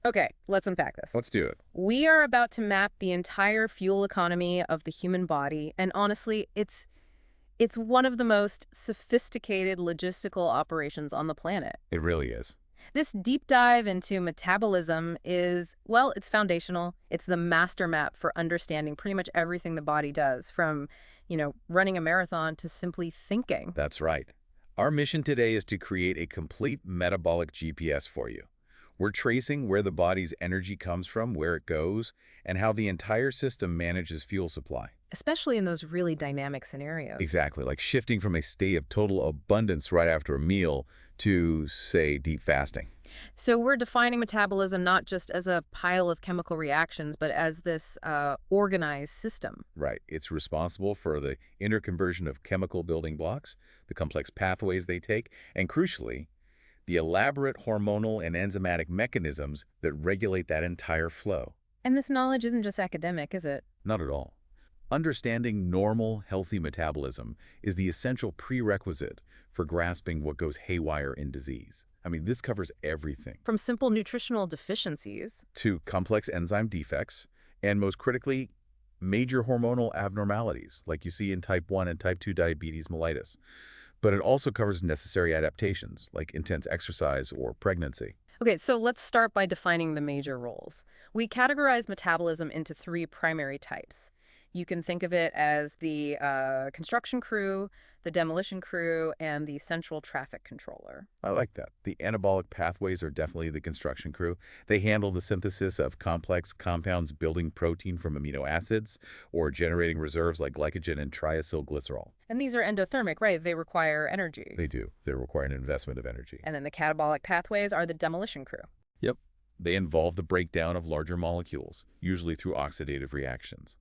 Okay, let's unpack this. Let's do it. We are about to map the entire fuel economy of the human body, and honestly, it's one of the most sophisticated logistical operations on the planet. It really is. This deep dive into metabolism is, well, it's foundational. It's the master map for understanding pretty much everything the body does, from, running a marathon to simply thinking. That's right. Our mission today is to create a complete metabolic GPS for you. We're tracing where the body's energy comes from, where it goes, and how the entire system manages fuel supply. Especially in those really dynamic scenarios. Exactly, like shifting from a state of total abundance right after a meal to, say, deep fasting. So we're defining metabolism not just as a pile of chemical reactions, but as this organized system. Right. It's responsible for the interconversion of chemical building blocks, the complex pathways they take, and crucially, the elaborate hormonal and enzymatic mechanisms that regulate that entire flow. And this knowledge isn't just academic, is it? Not at all. Understanding normal, healthy metabolism is the essential prerequisite for grasping what goes haywire in disease. I mean, this covers everything. From simple nutritional deficiencies To complex enzyme defects, and most critically, major hormonal abnormalities, like you see in type 1 and type 2 diabetes mellitus. But it also covers necessary adaptations, like intense exercise or pregnancy. Okay, so let's start by defining the major roles. We categorize metabolism into three primary types. You can think of it as the construction crew, the demolition crew, and the central traffic controller. I like that. The anabolic pathways are definitely the construction crew. They handle the synthesis of complex compounds building protein from amino acids or generating reserves like glycogen and triacylglycerol. And these are endothermic, right? They require energy. They do. They require an investment of energy. And then the catabolic pathways are the demolition crew. Yep. They involve the breakdown of larger molecules, usually through oxidative reactions.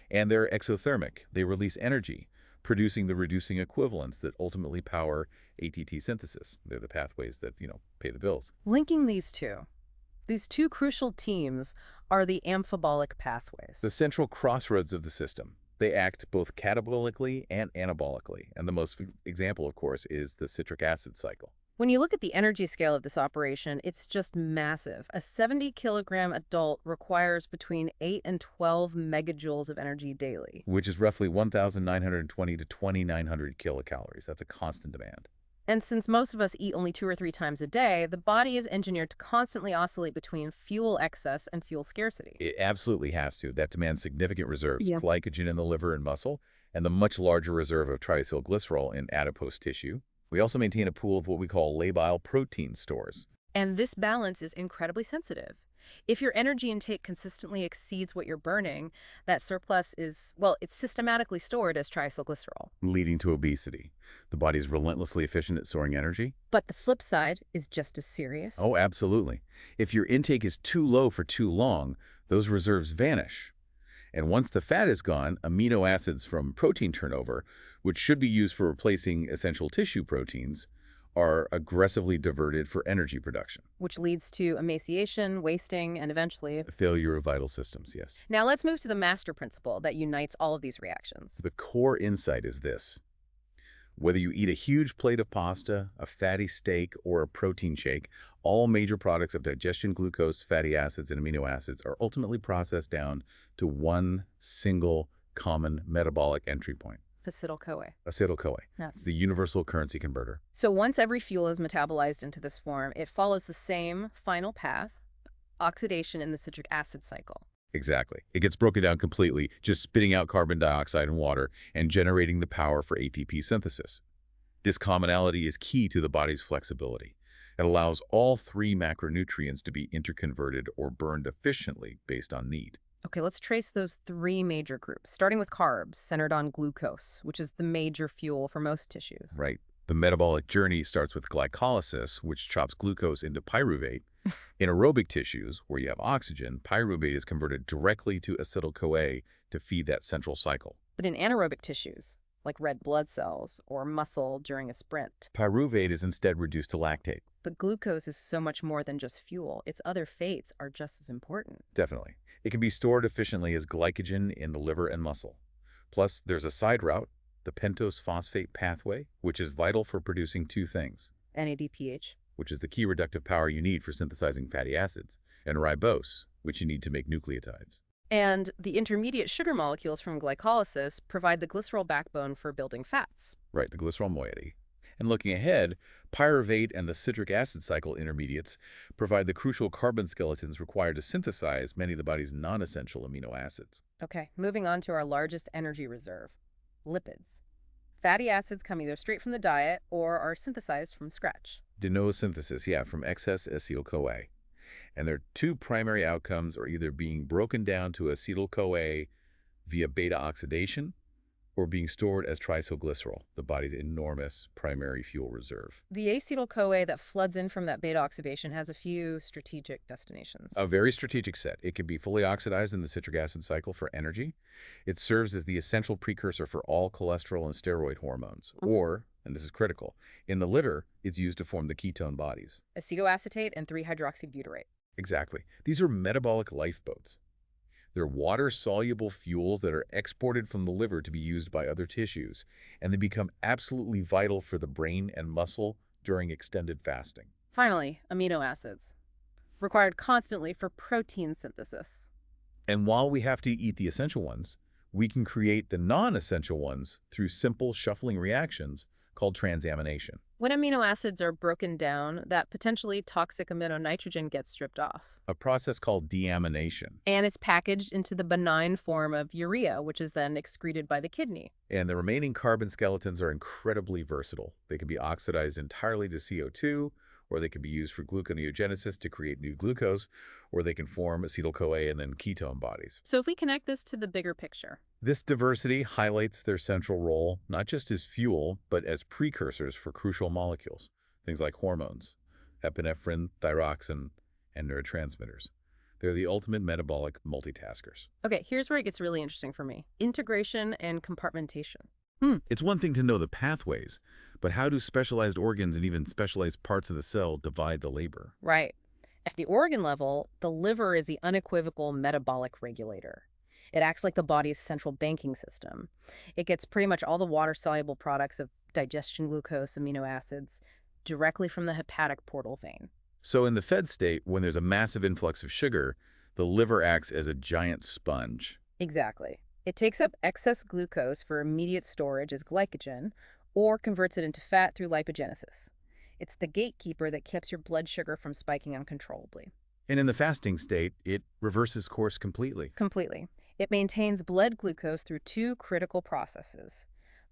And they're exothermic. They release energy, producing the reducing equivalents that ultimately power ATP synthesis. They're the pathways that, pay the bills. Linking these two crucial teams are the amphibolic pathways. The central crossroads of the system. They act both catabolically and anabolically. And the most example, of course, is the citric acid cycle. When you look at the energy scale of this operation, it's just massive. A 70-kilogram adult requires between 8 and 12 megajoules of energy daily. Which is roughly 1,920 to 2,900 kilocalories. That's a constant demand. And since most of us eat only 2 or 3 times a day, the body is engineered to constantly oscillate between fuel excess and fuel scarcity. It absolutely has to. That demands significant reserves, Yeah. glycogen in the liver and muscle, and the much larger reserve of triacylglycerol in adipose tissue. We also maintain a pool of what we call labile protein stores. And this balance is incredibly sensitive. If your energy intake consistently exceeds what you're burning, that surplus is, well, it's systematically stored as triacylglycerol. Leading to obesity. The body is relentlessly efficient at storing energy. But the flip side is just as serious. Oh, absolutely. If your intake is too low for too long, those reserves vanish. And once the fat is gone, amino acids from protein turnover, which should be used for replacing essential tissue proteins, are aggressively diverted for energy production. Which leads to emaciation, wasting, and eventually... A failure of vital systems, yes. Now let's move to the master principle that unites all of these reactions. The core insight is this. Whether you eat a huge plate of pasta, a fatty steak, or a protein shake, all major products of digestion, glucose, fatty acids, and amino acids are ultimately processed down to one single common metabolic entry point. Acetyl-CoA. Acetyl-CoA. Yeah. It's the universal currency converter. So once every fuel is metabolized into this form, it follows the same final path, oxidation in the citric acid cycle. Exactly. It gets broken down completely, just spitting out carbon dioxide and water and generating the power for ATP synthesis. This commonality is key to the body's flexibility. It allows all three macronutrients to be interconverted or burned efficiently based on need. Okay, let's trace those three major groups, starting with carbs, centered on glucose, which is the major fuel for most tissues. Right. The metabolic journey starts with glycolysis, which chops glucose into pyruvate. In aerobic tissues, where you have oxygen, pyruvate is converted directly to acetyl-CoA to feed that central cycle. But in anaerobic tissues, like red blood cells or muscle during a sprint, Pyruvate is instead reduced to lactate. but glucose is so much more than just fuel. Its other fates are just as important. Definitely. It can be stored efficiently as glycogen in the liver and muscle. Plus, there's a side route, the pentose phosphate pathway, which is vital for producing two things, NADPH. which is the key reductive power you need for synthesizing fatty acids, and ribose, which you need to make nucleotides. And the intermediate sugar molecules from glycolysis provide the glycerol backbone for building fats. Right, the glycerol moiety. And looking ahead, pyruvate and the citric acid cycle intermediates provide the crucial carbon skeletons required to synthesize many of the body's non-essential amino acids. Okay, moving on to our largest energy reserve, lipids. Fatty acids come either straight from the diet or are synthesized from scratch. De novo synthesis, yeah, from excess acetyl-CoA. And their two primary outcomes are either being broken down to acetyl-CoA via beta-oxidation or being stored as triacylglycerol, the body's enormous primary fuel reserve. The acetyl-CoA that floods in from that beta-oxidation has a few strategic destinations. A very strategic set. It can be fully oxidized in the citric acid cycle for energy. It serves as the essential precursor for all cholesterol and steroid hormones. Or, and this is critical, in the liver, it's used to form the ketone bodies. Acetoacetate and 3-hydroxybutyrate. Exactly. These are metabolic lifeboats. They're water-soluble fuels that are exported from the liver to be used by other tissues, and they become absolutely vital for the brain and muscle during extended fasting. Finally, amino acids, required constantly for protein synthesis. And while we have to eat the essential ones, we can create the non-essential ones through simple shuffling reactions called transamination. When amino acids are broken down, that potentially toxic amino nitrogen gets stripped off. A process called deamination. And it's packaged into the benign form of urea, which is then excreted by the kidney. And the remaining carbon skeletons are incredibly versatile. They can be oxidized entirely to CO2, or they can be used for gluconeogenesis to create new glucose, or they can form acetyl-CoA and then ketone bodies. So if we connect this to the bigger picture, this diversity highlights their central role, not just as fuel, but as precursors for crucial molecules, things like hormones, epinephrine, thyroxine, and neurotransmitters. They're the ultimate metabolic multitaskers. Okay, here's where it gets really interesting for me. Integration and compartmentation. It's one thing to know the pathways, but how do specialized organs and even specialized parts of the cell divide the labor? Right. At the organ level, the liver is the unequivocal metabolic regulator. It acts like the body's central banking system. It gets pretty much all the water-soluble products of digestion glucose amino acids directly from the hepatic portal vein. So in the fed state, when there's a massive influx of sugar, the liver acts as a giant sponge. Exactly. It takes up excess glucose for immediate storage as glycogen or converts it into fat through lipogenesis. It's the gatekeeper that keeps your blood sugar from spiking uncontrollably. And in the fasting state, it reverses course completely. Completely. It maintains blood glucose through two critical processes: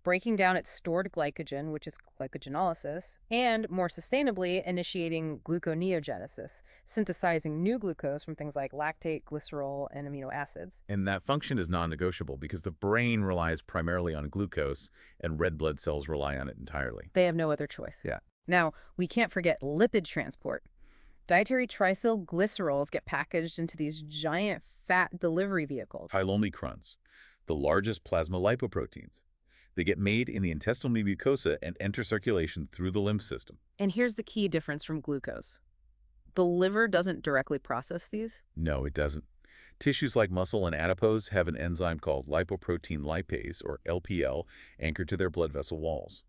breaking down its stored glycogen, which is glycogenolysis, and, more sustainably, initiating gluconeogenesis, synthesizing new glucose from things like lactate, glycerol, and amino acids. And that function is non-negotiable because the brain relies primarily on glucose and red blood cells rely on it entirely. They have no other choice. Yeah. Now, we can't forget lipid transport. Dietary triacylglycerols get packaged into these giant fat delivery vehicles. Chylomicrons, the largest plasma lipoproteins. They get made in the intestinal mucosa and enter circulation through the lymph system. And here's the key difference from glucose. The liver doesn't directly process these. No, it doesn't. Tissues like muscle and adipose have an enzyme called lipoprotein lipase, or LPL, anchored to their blood vessel walls.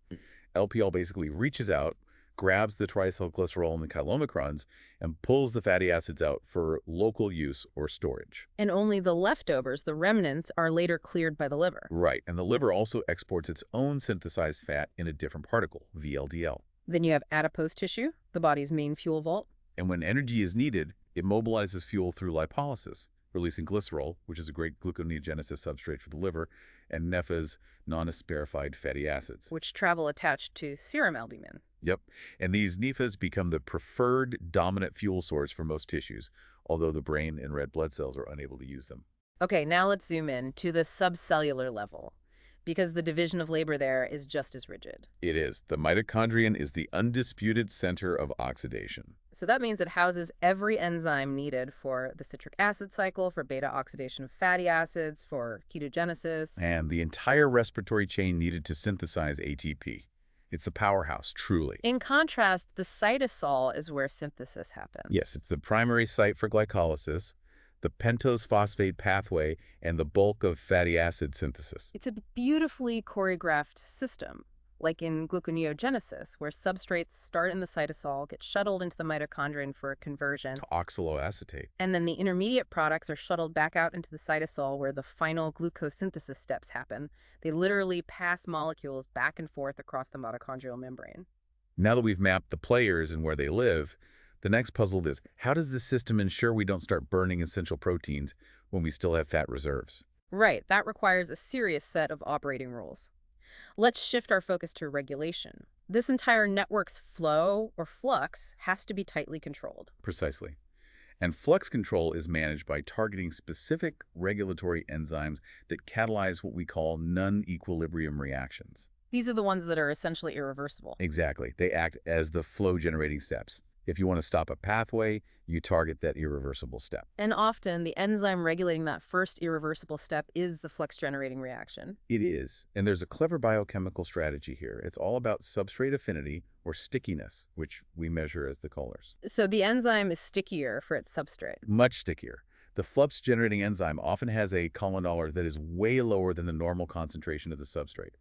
LPL basically reaches out, grabs the triacylglycerol and the chylomicrons, and pulls the fatty acids out for local use or storage. And only the leftovers, the remnants, are later cleared by the liver. Right, and the liver also exports its own synthesized fat in a different particle, VLDL. Then you have adipose tissue, the body's main fuel vault. And when energy is needed, it mobilizes fuel through lipolysis, releasing glycerol, which is a great gluconeogenesis substrate for the liver, and nephas, non-esterified fatty acids, which travel attached to serum albumin. Yep, and these nephas become the preferred dominant fuel source for most tissues, although the brain and red blood cells are unable to use them. Okay, now let's zoom in to the subcellular level, because the division of labor there is just as rigid. It is. The mitochondrion is the undisputed center of oxidation. So that means it houses every enzyme needed for the citric acid cycle, for beta-oxidation of fatty acids, for ketogenesis. And the entire respiratory chain needed to synthesize ATP. It's the powerhouse, truly. In contrast, the cytosol is where synthesis happens. Yes, it's the primary site for glycolysis, the pentose phosphate pathway, and the bulk of fatty acid synthesis. It's a beautifully choreographed system. like in gluconeogenesis, where substrates start in the cytosol, get shuttled into the mitochondrion for To conversion, oxaloacetate. and then the intermediate products are shuttled back out into the cytosol where the final glucose synthesis steps happen. They literally pass molecules back and forth across the mitochondrial membrane. Now that we've mapped the players and where they live, the next puzzle is, how does this system ensure we don't start burning essential proteins when we still have fat reserves? Right, that requires a serious set of operating rules. Let's shift our focus to regulation. This entire network's flow, or flux, has to be tightly controlled. Precisely. And flux control is managed by targeting specific regulatory enzymes that catalyze what we call non-equilibrium reactions. These are the ones that are essentially irreversible. Exactly. They act as the flow-generating steps. If you want to stop a pathway, you target that irreversible step. And often, the enzyme regulating that first irreversible step is the flux-generating reaction. It is. And there's a clever biochemical strategy here. It's all about substrate affinity, or stickiness, which we measure as the colors. So the enzyme is stickier for its substrate. Much stickier. The flux-generating enzyme often has a columnar that is way lower than the normal concentration of the substrate.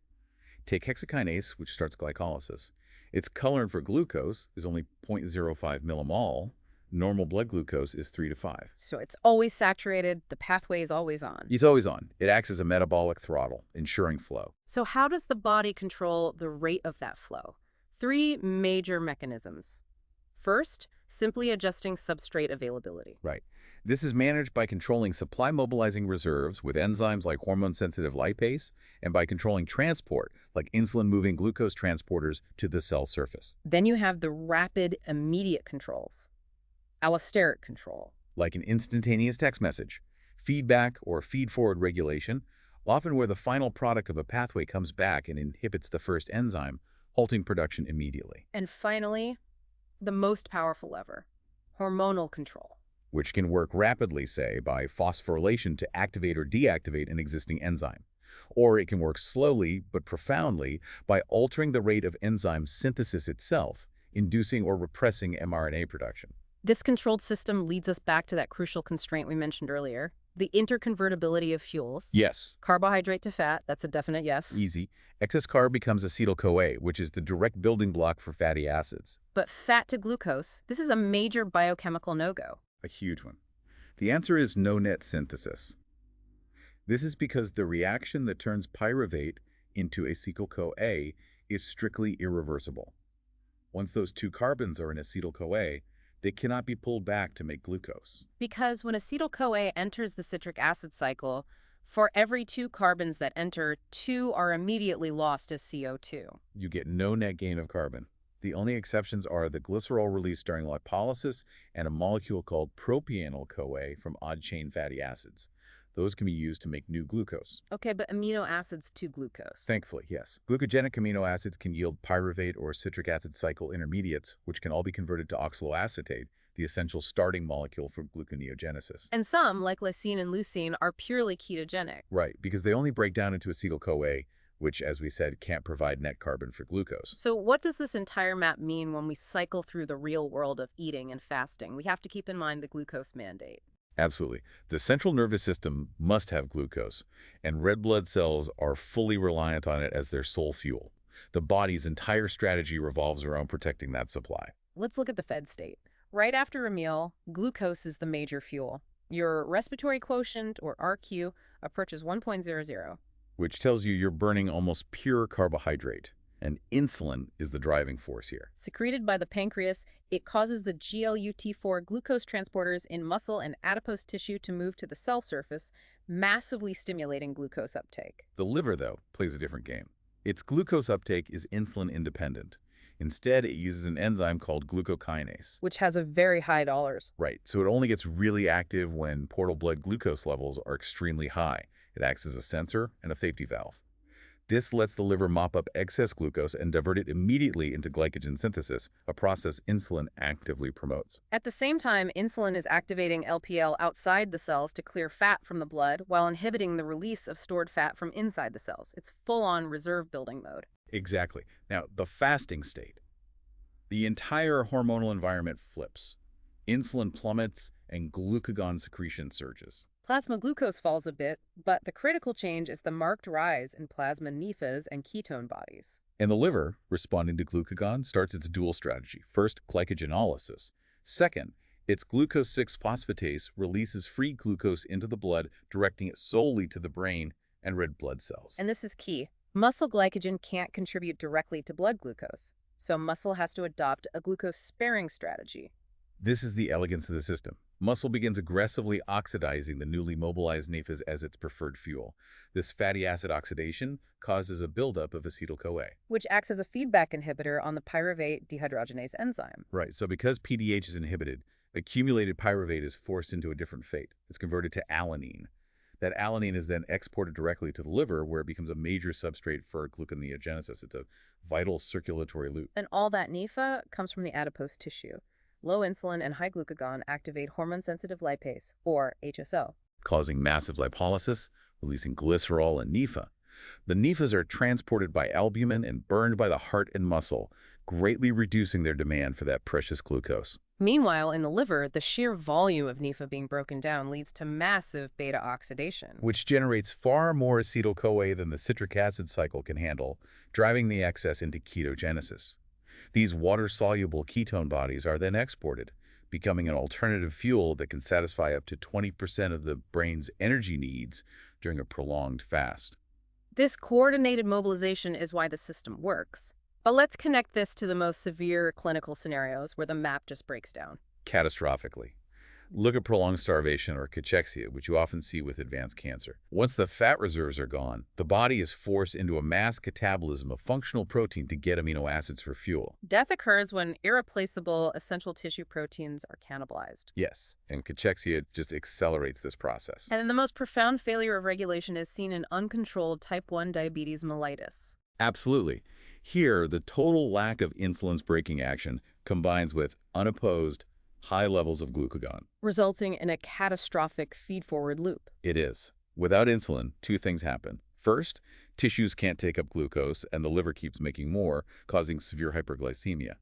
Take hexokinase, which starts glycolysis. Its colorant for glucose is only 0.05 millimole. Normal blood glucose is 3 to 5. So it's always saturated, the pathway is always on. It's always on. It acts as a metabolic throttle, ensuring flow. So how does the body control the rate of that flow? Three major mechanisms. First, simply adjusting substrate availability. Right. This is managed by controlling supply-mobilizing reserves with enzymes like hormone-sensitive lipase and by controlling transport, like insulin-moving glucose transporters to the cell surface. Then you have the rapid, immediate controls. Allosteric control. Like an instantaneous text message, feedback or feed-forward regulation, often where the final product of a pathway comes back and inhibits the first enzyme, halting production immediately. And finally, the most powerful lever, hormonal control. Which can work rapidly, say, by phosphorylation to activate or deactivate an existing enzyme. Or it can work slowly but profoundly by altering the rate of enzyme synthesis itself, inducing or repressing mRNA production. This controlled system leads us back to that crucial constraint we mentioned earlier, the interconvertibility of fuels. Yes. Carbohydrate to fat, that's a definite yes. Easy. Excess carb becomes acetyl-CoA, which is the direct building block for fatty acids. But fat to glucose, this is a major biochemical no-go. A huge one. The answer is no net synthesis. This is because the reaction that turns pyruvate into acetyl-CoA is strictly irreversible. Once those two carbons are in acetyl-CoA, they cannot be pulled back to make glucose. Because when acetyl-CoA enters the citric acid cycle, for every 2 carbons that enter, 2 are immediately lost as CO2. You get no net gain of carbon. The only exceptions are the glycerol released during lipolysis and a molecule called propionyl-CoA from odd-chain fatty acids. Those can be used to make new glucose. Okay, but amino acids to glucose. Thankfully, yes. Glucogenic amino acids can yield pyruvate or citric acid cycle intermediates, which can all be converted to oxaloacetate, the essential starting molecule for gluconeogenesis. And some, like lysine and leucine, are purely ketogenic. Right, because they only break down into acetyl-CoA, which, as we said, can't provide net carbon for glucose. So what does this entire map mean when we cycle through the real world of eating and fasting? We have to keep in mind the glucose mandate. Absolutely. The central nervous system must have glucose, and red blood cells are fully reliant on it as their sole fuel. The body's entire strategy revolves around protecting that supply. Let's look at the fed state. Right after a meal, glucose is the major fuel. Your respiratory quotient, or RQ, approaches 1.00. Which tells you you're burning almost pure carbohydrate. And insulin is the driving force here. Secreted by the pancreas, it causes the GLUT4 glucose transporters in muscle and adipose tissue to move to the cell surface, massively stimulating glucose uptake. The liver, though, plays a different game. Its glucose uptake is insulin independent. Instead, it uses an enzyme called glucokinase. Which has a very high dollars. Right, so it only gets really active when portal blood glucose levels are extremely high. It acts as a sensor and a safety valve. This lets the liver mop up excess glucose and divert it immediately into glycogen synthesis, a process insulin actively promotes. At the same time, insulin is activating LPL outside the cells to clear fat from the blood while inhibiting the release of stored fat from inside the cells. It's full-on reserve-building mode. Exactly. Now, the fasting state. The entire hormonal environment flips. Insulin plummets and glucagon secretion surges. Plasma glucose falls a bit, but the critical change is the marked rise in plasma nephas and ketone bodies. And the liver, responding to glucagon, starts its dual strategy. First, glycogenolysis. Second, its glucose 6-phosphatase releases free glucose into the blood, directing it solely to the brain and red blood cells. And this is key. Muscle glycogen can't contribute directly to blood glucose, so muscle has to adopt a glucose-sparing strategy. This is the elegance of the system. Muscle begins aggressively oxidizing the newly mobilized nephas as its preferred fuel. This fatty acid oxidation causes a buildup of acetyl-CoA. Which acts as a feedback inhibitor on the pyruvate dehydrogenase enzyme. Right, so because PDH is inhibited, accumulated pyruvate is forced into a different fate. It's converted to alanine. That alanine is then exported directly to the liver, where it becomes a major substrate for gluconeogenesis. It's a vital circulatory loop. And all that NEFA comes from the adipose tissue. Low insulin and high glucagon activate hormone-sensitive lipase, or HSO, causing massive lipolysis, releasing glycerol and NEFA. The NEFAs are transported by albumin and burned by the heart and muscle, greatly reducing their demand for that precious glucose. Meanwhile, in the liver, the sheer volume of NEFA being broken down leads to massive beta-oxidation, which generates far more acetyl-CoA than the citric acid cycle can handle, driving the excess into ketogenesis. These water-soluble ketone bodies are then exported, becoming an alternative fuel that can satisfy up to 20% of the brain's energy needs during a prolonged fast. This coordinated mobilization is why the system works. But let's connect this to the most severe clinical scenarios where the map just breaks down. Catastrophically. Look at prolonged starvation or cachexia, which you often see with advanced cancer. Once the fat reserves are gone, the body is forced into a mass catabolism of functional protein to get amino acids for fuel. Death occurs when irreplaceable essential tissue proteins are cannibalized. Yes, and cachexia just accelerates this process. And then the most profound failure of regulation is seen in uncontrolled type 1 diabetes mellitus. Absolutely. Here, the total lack of insulin's braking action combines with unopposed high levels of glucagon, resulting in a catastrophic feed-forward loop. It is. Without insulin, two things happen. First, tissues can't take up glucose and the liver keeps making more, causing severe hyperglycemia.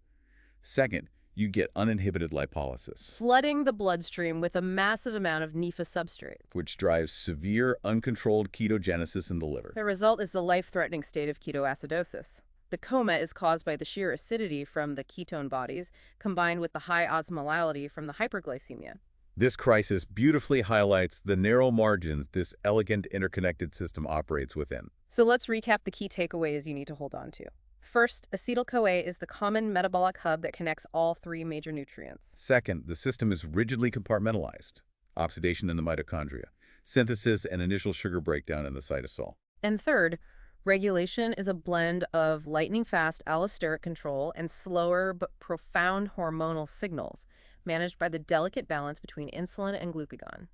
Second, you get uninhibited lipolysis, flooding the bloodstream with a massive amount of NEFA substrate, which drives severe uncontrolled ketogenesis in the liver. The result is the life-threatening state of ketoacidosis. The coma is caused by the sheer acidity from the ketone bodies, combined with the high osmolality from the hyperglycemia. This crisis beautifully highlights the narrow margins this elegant interconnected system operates within. So let's recap the key takeaways you need to hold on to. First, acetyl-CoA is the common metabolic hub that connects all three major nutrients. Second, the system is rigidly compartmentalized. Oxidation in the mitochondria, synthesis and initial sugar breakdown in the cytosol. And third, regulation is a blend of lightning-fast allosteric control and slower but profound hormonal signals, managed by the delicate balance between insulin and glucagon.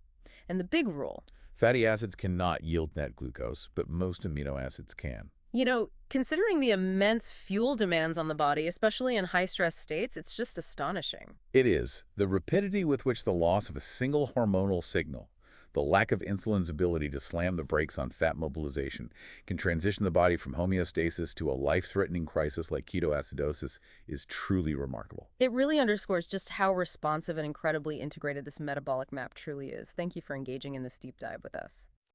And the big rule: fatty acids cannot yield net glucose, but most amino acids can. You know, considering the immense fuel demands on the body, especially in high-stress states, it's just astonishing. It is. The rapidity with which the loss of a single hormonal signal, the lack of insulin's ability to slam the brakes on fat mobilization, can transition the body from homeostasis to a life-threatening crisis like ketoacidosis is truly remarkable. It really underscores just how responsive and incredibly integrated this metabolic map truly is. Thank you for engaging in this deep dive with us.